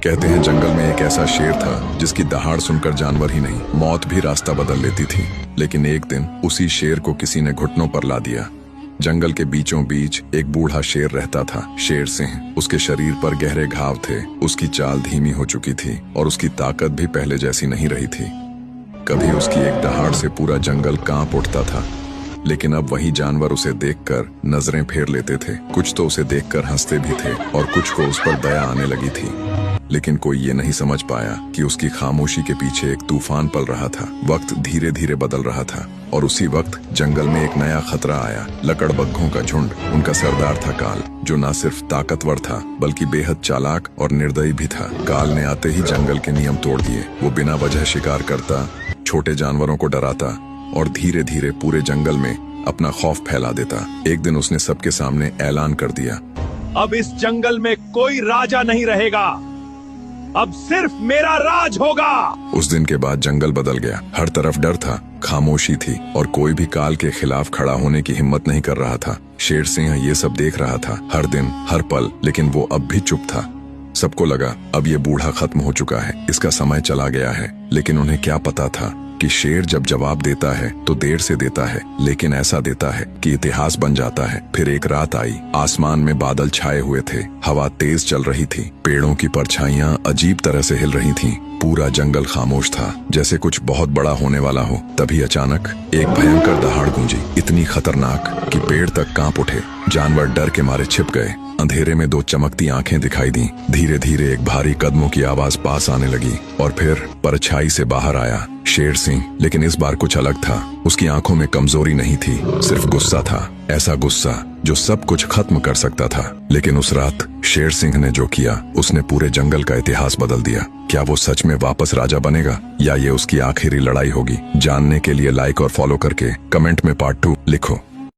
कहते हैं जंगल में एक ऐसा शेर था जिसकी दहाड़ सुनकर जानवर ही नहीं, मौत भी रास्ता बदल लेती थी। लेकिन एक दिन उसी शेर को किसी ने घुटनों पर ला दिया। जंगल के बीचों बीच एक बूढ़ा शेर रहता था, शेर सिंह। उसके शरीर पर गहरे घाव थे, उसकी चाल धीमी हो चुकी थी और उसकी ताकत भी पहले जैसी नहीं रही थी। कभी उसकी एक दहाड़ से पूरा जंगल कांप उठता था, लेकिन अब वही जानवर उसे देखकर नजरें फेर लेते थे। कुछ तो उसे देखकर हंसते भी थे और कुछ को उस पर दया आने लगी थी। लेकिन कोई ये नहीं समझ पाया कि उसकी खामोशी के पीछे एक तूफान पल रहा था। वक्त धीरे धीरे बदल रहा था और उसी वक्त जंगल में एक नया खतरा आया। लकड़बग्घों का झुंड। उनका सरदार था काल, जो न सिर्फ ताकतवर था बल्कि बेहद चालाक और निर्दयी भी था। काल ने आते ही जंगल के नियम तोड़ दिए। वो बिना वजह शिकार करता, छोटे जानवरों को डराता और धीरे धीरे पूरे जंगल में अपना खौफ फैला देता। एक दिन उसने सबके सामने ऐलान कर दिया, अब इस जंगल में कोई राजा नहीं रहेगा, अब सिर्फ मेरा राज होगा। उस दिन के बाद जंगल बदल गया। हर तरफ डर था, खामोशी थी और कोई भी काल के खिलाफ खड़ा होने की हिम्मत नहीं कर रहा था। शेर सिंह ये सब देख रहा था, हर दिन हर पल, लेकिन वो अब भी चुप था। सबको लगा अब ये बूढ़ा खत्म हो चुका है, इसका समय चला गया है। लेकिन उन्हें क्या पता था कि शेर जब जवाब देता है तो देर से देता है, लेकिन ऐसा देता है कि इतिहास बन जाता है। फिर एक रात आई, आसमान में बादल छाए हुए थे, हवा तेज चल रही थी, पेड़ों की परछाइयां अजीब तरह से हिल रही थीं। पूरा जंगल खामोश था, जैसे कुछ बहुत बड़ा होने वाला हो। तभी अचानक एक भयंकर दहाड़ गूंजी, इतनी खतरनाक कि पेड़ तक कांप उठे। जानवर डर के मारे छिप गए। अंधेरे में दो चमकती आंखें दिखाई दी। धीरे धीरे एक भारी कदमों की आवाज पास आने लगी और फिर परछाई से बाहर आया शेर सिंह। लेकिन इस बार कुछ अलग था। उसकी आंखों में कमजोरी नहीं थी, सिर्फ गुस्सा था। ऐसा गुस्सा जो सब कुछ खत्म कर सकता था। लेकिन उस रात शेर सिंह ने जो किया, उसने पूरे जंगल का इतिहास बदल दिया। क्या वो सच में वापस राजा बनेगा या ये उसकी आखिरी लड़ाई होगी? जानने के लिए लाइक और फॉलो करके कमेंट में पार्ट 2 लिखो।